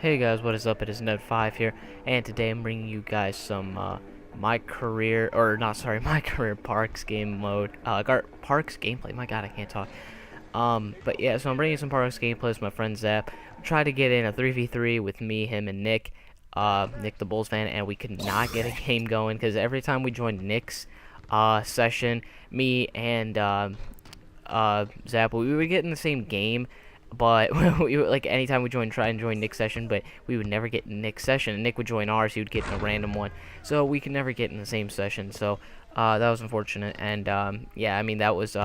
Hey guys, what is up? It is Ned5 here, and today I'm bringing you guys some my career, or not, sorry, my career Parks game mode, Parks gameplay. My God, I can't talk. But yeah, so I'm bringing some Parks gameplay with my friend Zap. Try to get in a 3v3 with me, him, and Nick. Nick the Bulls fan, and we could not get a game going because every time we joined Nick's session, me and Zap, we would get in the same game, but we would, like, anytime we try and join Nick's session, but we would never get in Nick's session. And Nick would join ours, he would get in a random one, so we could never get in the same session. So that was unfortunate. And yeah, I mean that was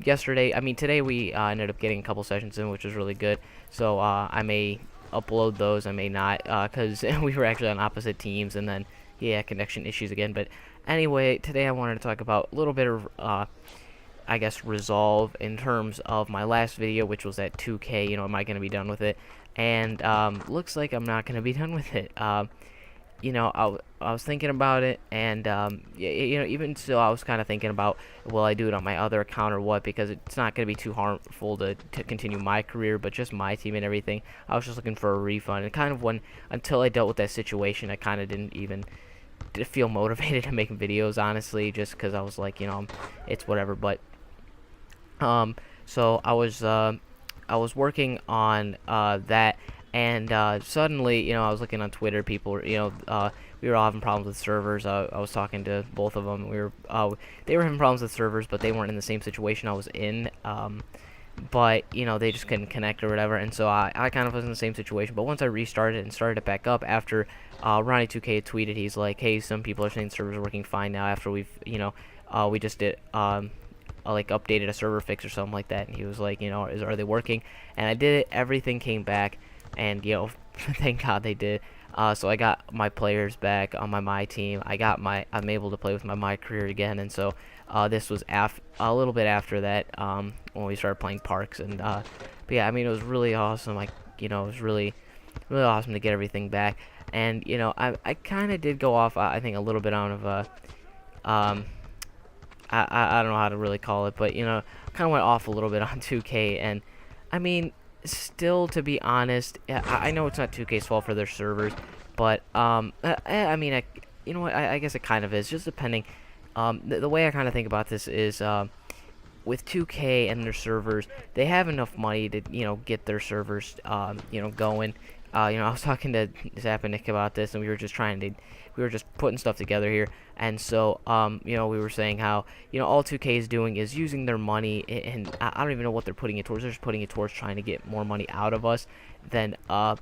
yesterday. I mean today we ended up getting a couple sessions in, which was really good. So I may upload those, I may not, because we were actually on opposite teams, and then yeah, connection issues again. But anyway, today I wanted to talk about a little bit of I guess resolve in terms of my last video, which was at 2K. You know, am I going to be done with it? And looks like I'm not going to be done with it. You know, I was thinking about it, and you know, even still, I was kind of thinking about, will I do it on my other account or what? Because it's not going to be too harmful to continue my career, but just my team and everything. I was just looking for a refund, and kind of until I dealt with that situation, I kind of didn't even feel motivated to make videos, honestly, just because I was like, you know, it's whatever. But so I was working on that, and suddenly, you know, I was looking on Twitter. People, you know, we were all having problems with servers. I was talking to both of them. They were having problems with servers, but they weren't in the same situation I was in. But you know, they just couldn't connect or whatever, and so I kind of was in the same situation. But once I restarted and started it back up after Ronnie2K had tweeted, he's like, hey, some people are saying the servers are working fine now after we've, you know, we just did like updated a server fix or something like that. And he was like, you know, are they working? And I did it, everything came back, and you know, thank God they did. So I got my players back on my team. I'm able to play with my career again. And so this was a little bit after that, when we started playing Parks. And but yeah, I mean, it was really awesome. Like, you know, it was really awesome to get everything back. And you know, I kind of did go off, I think, a little bit out of I don't know how to really call it, but you know, kind of went off a little bit on 2K. And I mean, still, to be honest, I know it's not 2K's fault for their servers, but I mean, you know what, I guess it kind of is, just depending. The way I kind of think about this is, with 2K and their servers, they have enough money to, you know, get their servers, you know, going. You know, I was talking to Zap and Nick about this, and we were just putting stuff together here. And so, you know, we were saying how, you know, all 2K is doing is using their money, and I don't even know what they're putting it towards. They're just putting it towards trying to get more money out of us than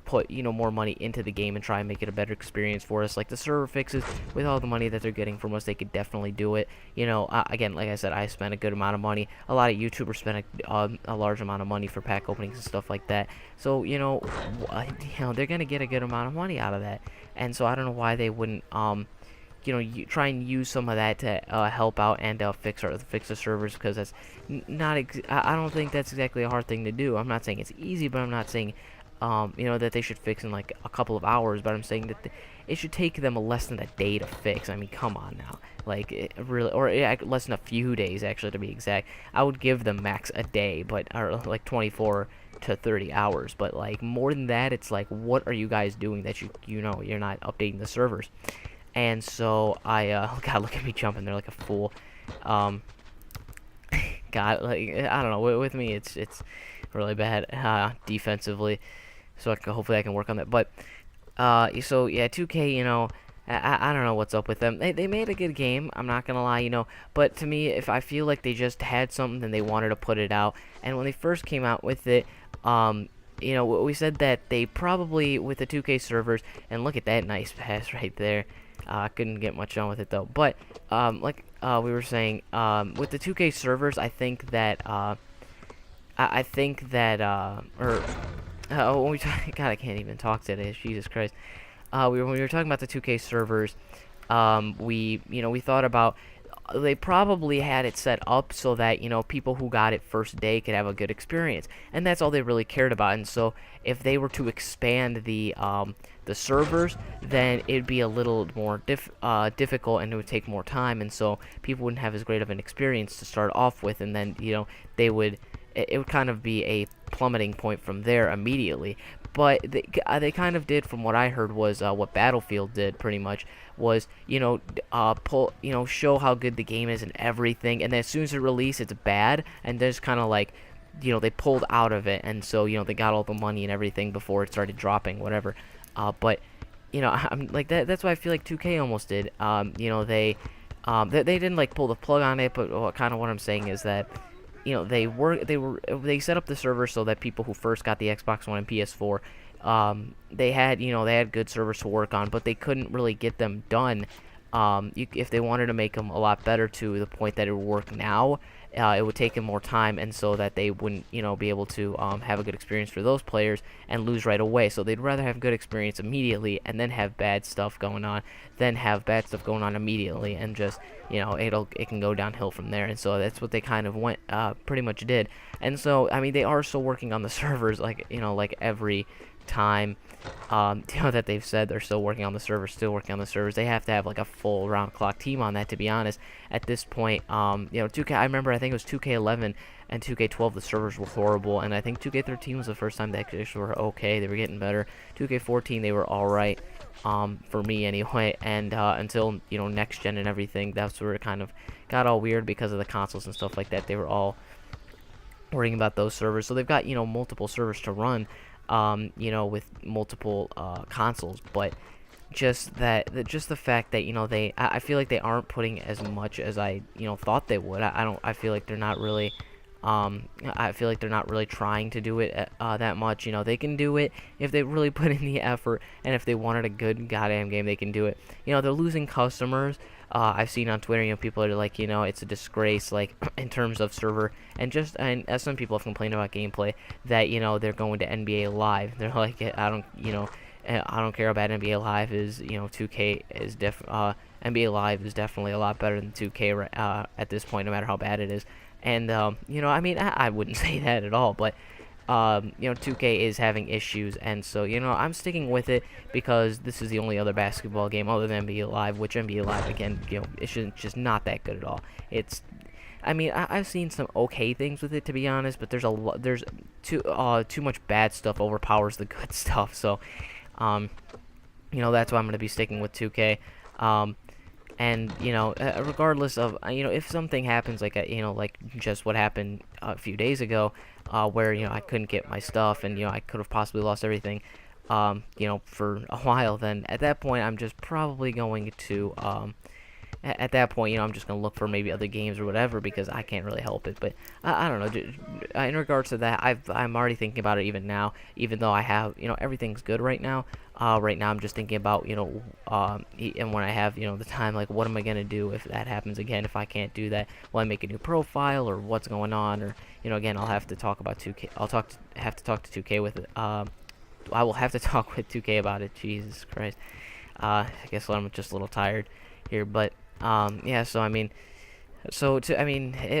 put, you know, more money into the game and try and make it a better experience for us. Like the server fixes, with all the money that they're getting from us, they could definitely do it. You know, again, like I said, I spent a good amount of money. A lot of YouTubers spend a large amount of money for pack openings and stuff like that. So, you know, they're gonna get a good amount of money out of that. And so I don't know why they wouldn't, you know, try and use some of that to help out and fix the servers, because that's not. I don't think that's exactly a hard thing to do. I'm not saying it's easy, but I'm not saying, you know, that they should fix in like a couple of hours. But I'm saying that it should take them less than a day to fix. I mean, come on now, like really, or less than a few days actually, to be exact. I would give them max a day, but or like 24 to 30 hours. But like more than that, it's like, what are you guys doing that you know you're not updating the servers? And so God, look at me jumping there like a fool. God, like, I don't know. With me, it's really bad defensively. So hopefully I can work on that. But so yeah, 2K, you know, I don't know what's up with them. They made a good game, I'm not gonna lie, you know. But to me, if I feel like they just had something and they wanted to put it out, and when they first came out with it, you know, we said that they probably, with the 2K servers, and look at that nice pass right there. I couldn't get much on with it though. But like we were saying, with the 2K servers, I think that when we talk, God, I can't even talk today. Jesus Christ. When we were talking about the 2K servers, we thought about, they probably had it set up so that, you know, people who got it first day could have a good experience, and that's all they really cared about. And so if they were to expand the servers, then it'd be a little more difficult, and it would take more time, and so people wouldn't have as great of an experience to start off with, and then, you know, it would kind of be a plummeting point from there immediately. but they kind of did, from what I heard, was what Battlefield did pretty much was, pull, show how good the game is and everything, and then as soon as it released, it's bad, and there's kind of like, they pulled out of it, and so, they got all the money and everything before it started dropping, whatever. But I'm like that's what I feel like 2K almost did. They didn't like pull the plug on it, but kind of what I'm saying is that they set up the server so that people who first got the Xbox One and PS4, they had good servers to work on, but they couldn't really get them done. If they wanted to make them a lot better to the point that it would work now, it would take them more time, and so that they wouldn't, be able to have a good experience for those players and lose right away. So they'd rather have good experience immediately and then have bad stuff going on, than have bad stuff going on immediately and just, it can go downhill from there. And so that's what they kind of pretty much did. And so, I mean, they are still working on the servers, like, like every time that they've said they're still working on the servers, they have to have like a full round clock team on that, to be honest. At this point, 2K, I remember, I think it was 2K11 and 2K12, the servers were horrible, and I think 2K13 was the first time they actually were okay. They were getting better. 2K14, they were alright, for me anyway, and until, next gen and everything, that's where it kind of got all weird because of the consoles and stuff like that. They were all worrying about those servers, so they've got, multiple servers to run, with multiple consoles, but just the fact that I feel like they aren't putting as much as I thought they would. I feel like they're not really trying to do it that much. They can do it if they really put in the effort, and if they wanted a good goddamn game, they can do it. They're losing customers. I've seen on Twitter, people are like, it's a disgrace, like, in terms of server, and as some people have complained about gameplay, that, they're going to NBA Live. They're like, I don't care how bad NBA Live is, 2K is NBA Live is definitely a lot better than 2K at this point, no matter how bad it is. And, I mean, I wouldn't say that at all, but 2K is having issues, and so, I'm sticking with it because this is the only other basketball game other than NBA Live, which NBA Live, again, it's just not that good at all. I've seen some okay things with it, to be honest, but there's too much bad stuff overpowers the good stuff, so, that's why I'm going to be sticking with 2K. And regardless of if something happens like like just what happened a few days ago, where I couldn't get my stuff, and I could have possibly lost everything, for a while, then at that point I'm just probably going to at that point, I'm just going to look for maybe other games or whatever, because I can't really help it. But I don't know. In regards to that, I'm already thinking about it even now, even though I have, everything's good right now. Right now I'm just thinking about, and when I have, the time, like, what am I going to do if that happens again? If I can't do that, will I make a new profile, or what's going on? Or, again, I'll have to talk about 2K. Have to talk to 2K with it. I will have to talk with 2K about it. Jesus Christ. I guess I'm just a little tired here, but yeah, so it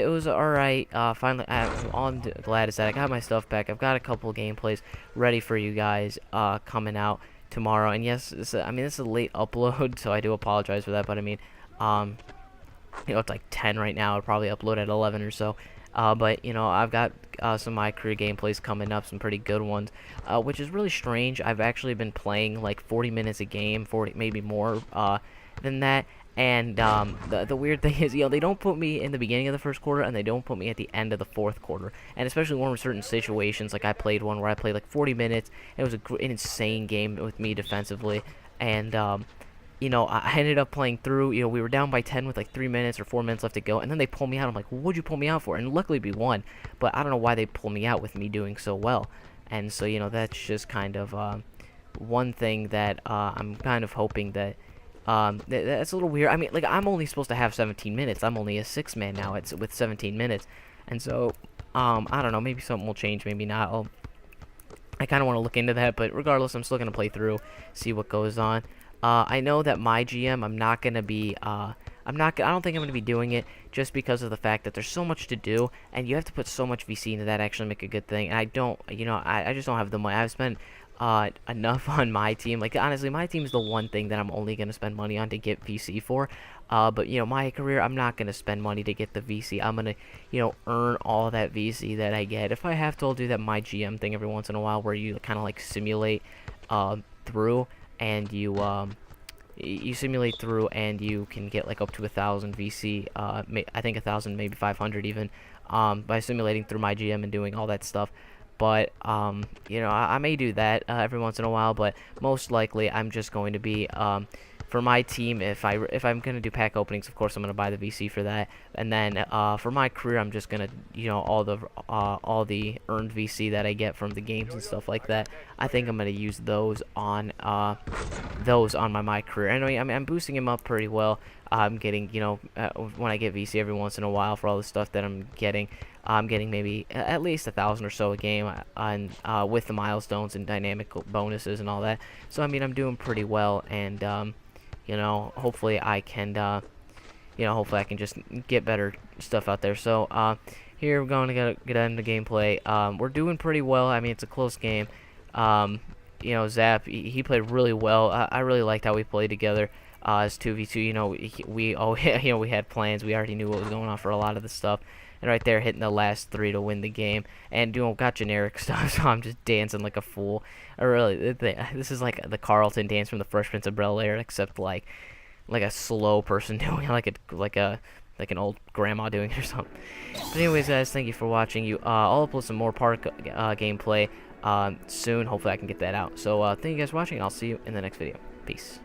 was alright. Finally, all I'm glad is that I got my stuff back. I've got a couple of gameplays ready for you guys coming out tomorrow. And yes, this is a late upload, so I do apologize for that. But it's like 10 right now. I'll probably upload at 11 or so. But I've got some of my career gameplays coming up, some pretty good ones, which is really strange. I've actually been playing like 40 minutes a game, 40 maybe more than that. And the weird thing is, they don't put me in the beginning of the first quarter, and they don't put me at the end of the fourth quarter. And especially when we're in certain situations, like I played one where I played like 40 minutes. It was an insane game with me defensively, and I ended up playing through. We were down by 10 with like 3 minutes or 4 minutes left to go, and then they pulled me out. I'm like, what'd you pull me out for? And luckily we won, but I don't know why they pulled me out with me doing so well. And so that's just kind of one thing that I'm kind of hoping that. That's a little weird. I'm only supposed to have 17 minutes. I'm only a 6-man now. It's with 17 minutes, and so I don't know. Maybe something will change. Maybe not. I kind of want to look into that, but regardless, I'm still gonna play through, see what goes on. I know that my GM, I'm not gonna be. I don't think I'm gonna be doing it, just because of the fact that there's so much to do, and you have to put so much VC into that to actually make a good thing. And I don't. I just don't have the money. I've spent enough on my team. Like, honestly, my team's the one thing that I'm only gonna spend money on to get VC for. But you know, my career, I'm not gonna spend money to get the VC. I'm gonna, you know, earn all that VC that I get. If I have to, I'll do that my GM thing every once in a while, where you kind of like simulate through, and you simulate through, and you can get like up to 1,000 VC. I think 1,000, maybe 500 even, by simulating through my GM and doing all that stuff. But you know, I may do that every once in a while, but most likely I'm just going to be for my team. If I'm gonna do pack openings, of course I'm gonna buy the VC for that, and then for my career, I'm just gonna, you know, all the earned VC that I get from the games and stuff like that. I think I'm gonna use those on my career. Anyway, I mean, I'm boosting him up pretty well. I'm getting, you know, when I get VC every once in a while for all the stuff that I'm getting. I'm getting maybe at least 1,000 or so a game on with the milestones and dynamic bonuses and all that. So I mean, I'm doing pretty well, and you know, hopefully I can hopefully I can just get better stuff out there. So here we're going to get into gameplay. We're doing pretty well. I mean, it's a close game. You know, Zap, he played really well. I really liked how we played together as 2v2. You know, we had plans. We already knew what was going on for a lot of the stuff. And right there, hitting the last 3 to win the game, and got generic stuff. So I'm just dancing like a fool. This is like the Carlton dance from the Fresh Prince of Bel-Air, except like a slow person doing it, like an old grandma doing it or something. But anyways, guys, thank you for watching. I'll upload some more park gameplay soon. Hopefully I can get that out. So thank you guys for watching. I'll see you in the next video. Peace.